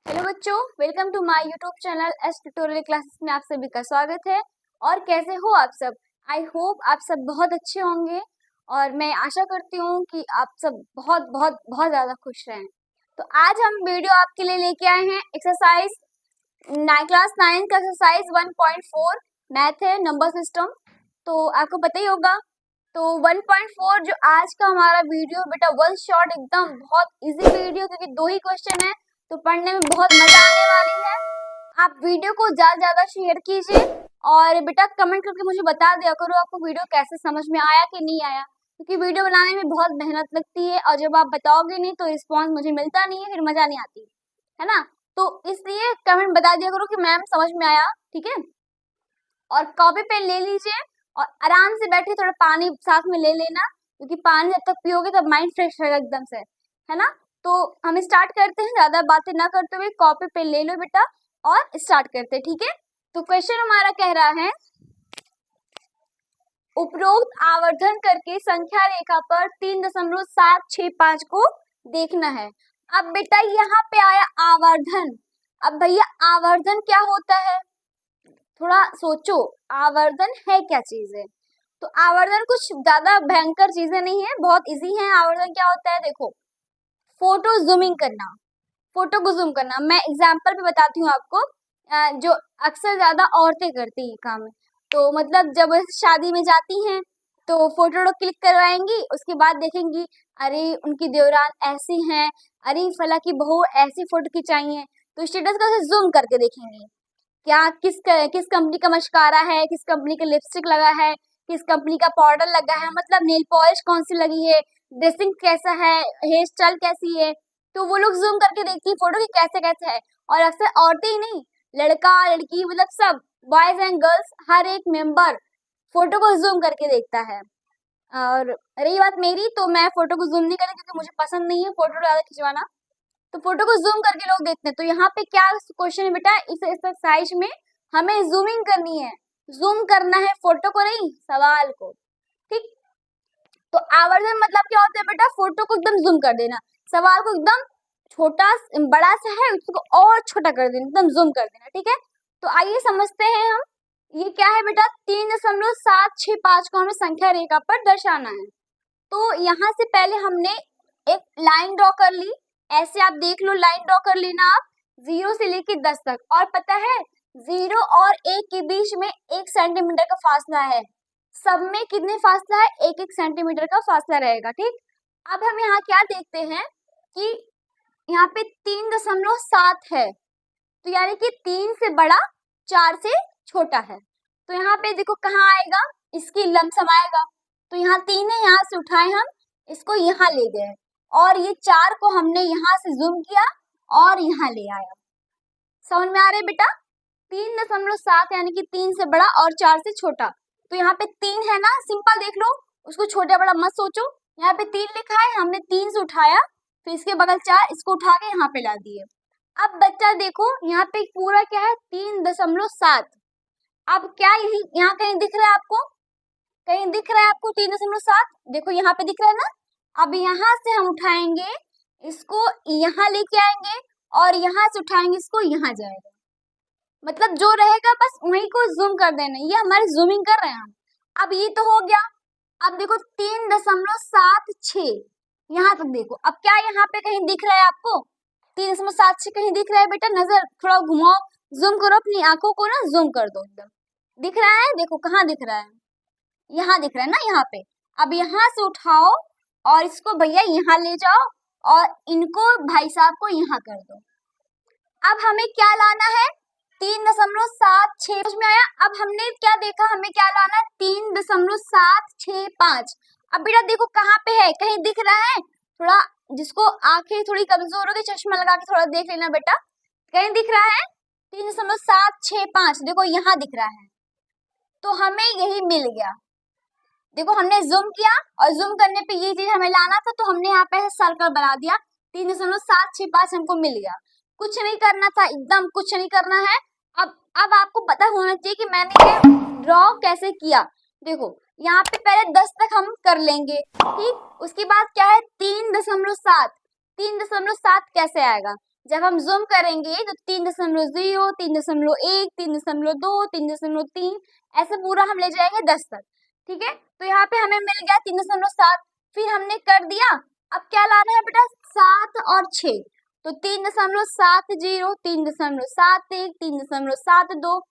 Hello बच्चों, welcome to my YouTube channel S tutorial classes में आप सभी का स्वागत है। और कैसे हो आप सब? आई होप आप सब बहुत अच्छे होंगे और मैं आशा करती हूँ कि आप सब बहुत बहुत बहुत ज़्यादा खुश रहें। तो आज हम वीडियो आपके लिए लेके आए हैं एक्सरसाइज क्लास 9 का एक्सरसाइज 1.4 मैथ है, नंबर सिस्टम। तो आपको पता ही होगा। तो 1.4 जो आज का हमारा वीडियो बेटा वन शॉट एकदम बहुत इजी वीडियो, क्योंकि दो ही क्वेश्चन है तो पढ़ने में बहुत मजा आने वाली है। आप वीडियो को ज्यादा शेयर कीजिए और बेटा कमेंट करके मुझे बता दिया करो आपको वीडियो कैसे समझ में आया कि नहीं आया, क्योंकि वीडियो बनाने में बहुत मेहनत लगती है और जब आप बताओगे नहीं तो रिस्पॉन्स मुझे मिलता नहीं है, फिर मजा नहीं आती है ना। तो इसलिए कमेंट बता दिया करो कि मैम समझ में आया, ठीक है। और कॉपी पेन ले लीजिए और आराम से बैठे, थोड़ा पानी साथ में ले लेना, क्योंकि पानी जब तक पियोगे तब माइंड फ्रेश रहेगा एकदम से, है ना। तो हम स्टार्ट करते हैं, ज्यादा बातें ना करते हुए कॉपी पेन ले लो बेटा और स्टार्ट करते हैं, ठीक है। तो क्वेश्चन हमारा कह रहा है, उपरोक्त आवर्धन करके संख्या रेखा पर 3.765 को देखना है। अब बेटा यहाँ पे आया आवर्धन। अब भैया आवर्धन क्या होता है, थोड़ा सोचो, आवर्धन है क्या चीज है। तो आवर्धन कुछ ज्यादा भयंकर चीजें नहीं है, बहुत इजी है। आवर्धन क्या होता है, देखो, फोटो जूमिंग करना, फोटो को जूम करना। मैं एग्जांपल पे बताती हूँ आपको, जो अक्सर ज्यादा औरतें करती है काम। तो मतलब जब शादी में जाती हैं तो फोटो क्लिक करवाएंगी, उसके बाद देखेंगी अरे उनकी देवरान ऐसी हैं, अरे फला की बहू ऐसी फोटो खिंचाई है, तो स्टेटस का जूम करके देखेंगी क्या किस कंपनी का मस्कारा है, किस कंपनी का लिपस्टिक लगा है, किस कंपनी का पाउडर लगा है, मतलब नेल पॉलिश कौन सी लगी है, ड्रेसिंग कैसा है, हेयर स्टाइल कैसी है। तो वो लोग जूम करके देखती है फोटो की कैसे कैसे है। और अक्सर औरतें ही नहीं, लड़का लड़की मतलब सब, बॉयज एंड गर्ल्स, हर एक मेंबर फोटो को जूम करके देखता है। और रही बात मेरी, तो मैं फोटो को जूम नहीं करती क्योंकि मुझे पसंद नहीं है फोटो ज्यादा खिंचवाना, तो फोटो को जूम करके लोग देखते हैं। तो यहाँ पे क्या क्वेश्चन है बेटा, इस एक्सरसाइज में हमें जूमिंग करनी है, जूम करना है फोटो को नहीं सवाल को, ठीक। तो आवर्धन मतलब क्या होता है बेटा, फोटो को एकदम जूम कर देना, सवाल को एकदम छोटा बड़ा सा है उसको और छोटा कर देना, एकदम जूम कर देना, ठीक है। तो आइए समझते हैं हम, ये क्या है बेटा, 3.765 को हमें संख्या रेखा पर दर्शाना है। तो यहाँ से पहले हमने एक लाइन ड्रॉ कर ली, ऐसे आप देख लो, लाइन ड्रॉ कर लेना आप 0 से लेके 10 तक। और पता है 0 और 1 के बीच में 1 सेंटीमीटर का फासला है, सब में कितने फासला है, 1-1 सेंटीमीटर का फासला रहेगा, ठीक। अब हम यहाँ क्या देखते हैं कि यहाँ पे 3.7 है, तो यानी कि 3 से बड़ा 4 से छोटा है। तो यहाँ पे देखो कहाँ आएगा, इसकी लमसम आएगा। तो यहाँ 3 है, यहाँ से उठाए हम, इसको यहाँ ले गए और ये 4 को हमने यहाँ से जूम किया और यहाँ ले आया। समझ में आ रहा है बेटा, 3.7 यानी कि 3 से बड़ा और 4 से छोटा। तो यहाँ पे 3 है ना, सिंपल देख लो, उसको छोटा बड़ा मत सोचो। यहाँ पे 3 लिखा है, हमने 3 से उठाया, फिर इसके बगल 4, इसको उठा के यहाँ पे ला दिए। अब बच्चा देखो यहाँ पे पूरा क्या है, 3.7। अब क्या यही यहाँ कहीं दिख रहा है आपको, कहीं दिख रहा है आपको 3.7? देखो यहाँ पे दिख रहा है ना। अब यहाँ से हम उठाएंगे, इसको यहाँ लेके आएंगे और यहाँ से उठाएंगे, इसको यहाँ जाएगा, मतलब जो रहेगा बस वहीं को जूम कर देना, ये हमारी जूमिंग कर रहे हैं हम। अब ये तो हो गया। अब देखो 3.76 यहाँ तक देखो। अब क्या यहाँ पे कहीं दिख रहा है आपको 3.76 कहीं दिख रहा है बेटा? नजर थोड़ा घुमाओ, जूम करो अपनी आंखों को ना, जूम कर दो एकदम। दिख रहा है? देखो कहाँ दिख रहा है, यहाँ दिख रहा है ना, यहाँ पे। अब यहाँ से उठाओ और इसको भैया यहाँ ले जाओ और इनको भाई साहब को यहाँ कर दो। अब हमें क्या लाना है, 3.76 समझ में आया। अब हमने क्या देखा, हमें क्या लाना है, 3.765। अब बेटा देखो कहाँ पे है, कहीं दिख रहा है? थोड़ा जिसको आंखें थोड़ी कमजोर होगी चश्मा लगा के थोड़ा देख लेना बेटा, कहीं दिख रहा है 3.765, देखो यहाँ दिख रहा है। तो हमें यही मिल गया। देखो हमने जूम किया और जूम करने पे ये चीज हमें लाना था, तो हमने यहाँ पे सर्कल बना दिया, 3.765 हमको मिल गया। कुछ नहीं करना था, एकदम कुछ नहीं करना है। अब आपको पता होना चाहिए कि मैंने ये ड्रॉ कैसे किया। देखो यहाँ पे पहले 10 तक हम कर लेंगे, ठीक। उसके बाद क्या है 3.7, 3.7 कैसे आएगा, जब हम जूम करेंगे तो 3.0, 3.1, 3.2, 3.3 ऐसे पूरा हम ले जाएंगे 10 तक। ठीक है, तो यहाँ पे हमें मिल गया 3.7, फिर हमने कर दिया। अब क्या लाना है बेटा, 7 और 6, तो 3.70, 3.71, 3.72।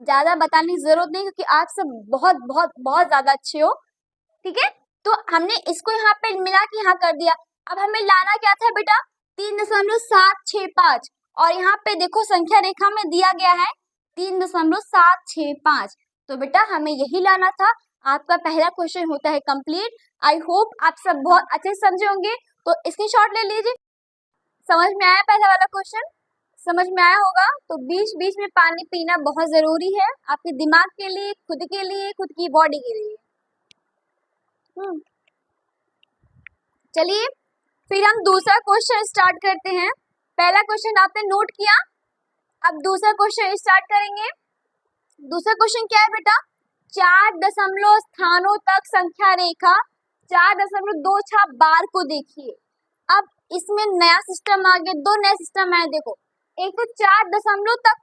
ज्यादा बताने की जरूरत नहीं क्योंकि आप सब बहुत बहुत बहुत ज्यादा अच्छे हो। ठीक है, तो हमने इसको यहाँ पे मिला के यहाँ कर दिया। अब हमें लाना क्या था बेटा, 3.765, और यहाँ पे देखो संख्या रेखा में दिया गया है 3.765, तो बेटा हमें यही लाना था। आपका पहला क्वेश्चन होता है कंप्लीट। आई होप आप सब बहुत अच्छे से समझे होंगे, तो स्क्रीनशॉट ले लीजिए। समझ में आया पहला वाला क्वेश्चन? समझ में आया होगा। तो बीच बीच में पानी पीना बहुत जरूरी है आपके दिमाग के लिए, खुद के लिए, खुद की बॉडी के लिए। चलिए फिर हम दूसरा क्वेश्चन स्टार्ट करते हैं। पहला क्वेश्चन आपने नोट किया, अब दूसरा क्वेश्चन स्टार्ट करेंगे। दूसरा क्वेश्चन क्या है बेटा, 4 दशमलव स्थानों तक संख्या रेखा 4.26 बार को देखिए। अब इसमें नया सिस्टम आ गया, दो नए सिस्टम आए। देखो, एक तो 4 दशमलव तक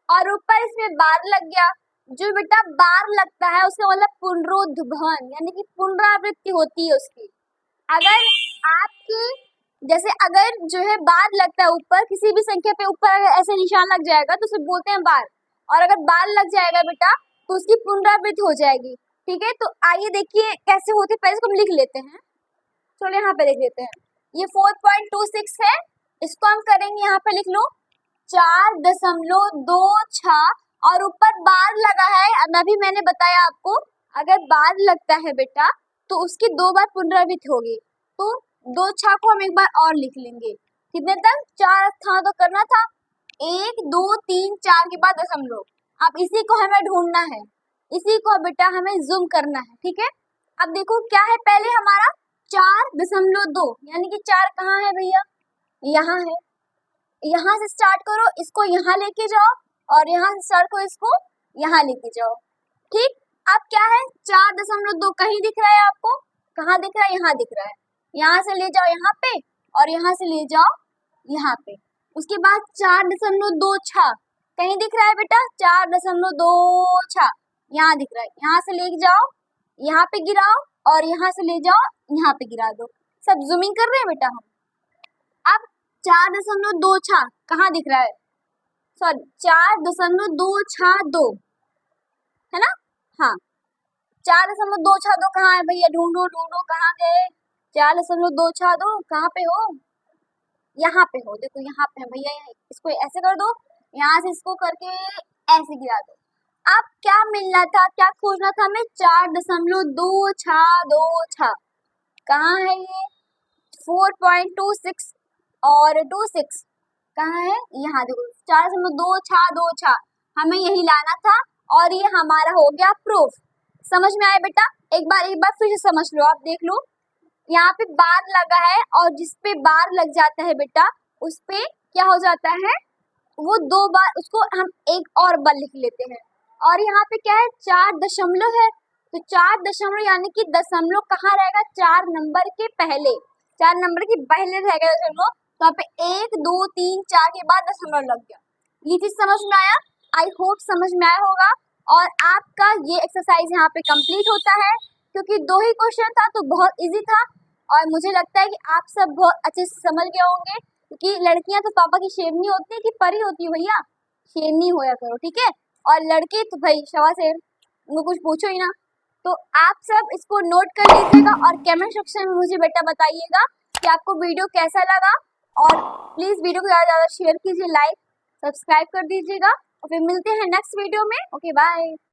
और ऊपर इसमें बार लग गया। जो बेटा बार लगता है उसका मतलब पुनरोद्भवन, यानी कि पुनरावृत्ति होती है उसकी। अगर आपकी जैसे अगर जो है बार लगता है ऊपर, किसी भी संख्या पे ऊपर अगर ऐसे निशान लग जाएगा तो उसे बोलते हैं बार, और अगर बार लग जाएगा बेटा तो उसकी पुनरावृत्ति हो जाएगी। ठीक है, तो आइए देखिए कैसे होती है, पहले इसको हम लिख लेते हैं। चलो यहाँ पे लिख लेते हैं, ये 4.26 है, इसको हम करेंगे यहाँ पे लिख लो 4.26, और ऊपर बार लगा है। अभी मैंने बताया आपको, अगर बार लगता है बेटा तो उसकी 2 बार पुनरावृत्ति होगी, तो 2 6 को हम एक बार और लिख लेंगे। कितने तक, 4 स्थान तो करना था, 1 2 3 4 के बाद दशमलव। अब इसी को हमें ढूंढना है, इसी को बेटा हमें जूम करना है। ठीक है, अब देखो क्या है, पहले हमारा 4.2, यानी कि 4 कहाँ है भैया, यहाँ है। यहाँ से स्टार्ट करो, इसको यहाँ लेके जाओ, और यहाँ से स्टार्ट करो, इसको यहाँ लेके जाओ। ठीक, अब क्या है, 4.2 कहीं दिख रहा है आपको, कहाँ दिख रहा है, यहाँ दिख रहा है। यहाँ से ले जाओ यहाँ पे, और यहाँ से ले जाओ यहाँ पे। उसके बाद 4.26 कहीं दिख रहा है बेटा, 4.26 यहाँ दिख रहा है। यहाँ से ले जाओ, यहाँ पे गिराओ, और यहाँ से ले जाओ, यहाँ पे गिरा दो। सब जूमिंग कर रहे हैं बेटा हम। अब 4.26 कहाँ दिख रहा है, सॉरी 4.262 है ना, हाँ 4.262 कहाँ है भैया, ढूंढो ढूंढो कहाँ गए, 4.262 कहाँ पे हो, यहाँ पे हो। देखो यहाँ पे है भैया, इसको ऐसे कर दो, यहाँ से इसको करके ऐसे गिरा दो। अब क्या मिलना था, क्या खोजना था हमें, 4.262 कहाँ है ये, 4.26 और 26 कहाँ है, यहाँ देखो 4.262 हमें यही लाना था, और ये हमारा हो गया प्रूफ। समझ में आया बेटा, एक बार फिर से समझ लो, आप देख लो यहाँ पे बार लगा है, और जिस पे बार लग जाता है बेटा उस पे क्या हो जाता है, वो 2 बार, उसको हम एक और बार लिख लेते हैं। और यहाँ पे क्या है, 4 दशमलव है, तो 4 दशमलव यानी कि दशमलव कहाँ रहेगा, 4 नंबर के पहले, 4 नंबर के पहले रहेगा दशमलव, तो यहाँ पे 1 2 3 4 के बाद दशमलव लग गया। ये चीज समझ में आया, आई होप समझ में आया होगा। और आपका ये एक्सरसाइज यहाँ पे कंप्लीट होता है, क्योंकि 2 ही क्वेश्चन था तो बहुत इजी था, और मुझे लगता है कि आप सब बहुत अच्छे से समझ गए होंगे, क्योंकि लड़कियां तो पापा की शेरनी होती है कि परी होती है भैया, शेरनी होया करो। ठीक है, और लड़के तो भाई शवा शेर, उनको कुछ पूछो ही ना। तो आप सब इसको नोट कर लीजिएगा, और कमेंट सेक्शन में मुझे बेटा बताइएगा कि आपको वीडियो कैसा लगा, और प्लीज वीडियो को ज्यादा शेयर कीजिए, लाइक सब्सक्राइब कर दीजिएगा, और फिर मिलते हैं नेक्स्ट वीडियो में। Okay bye.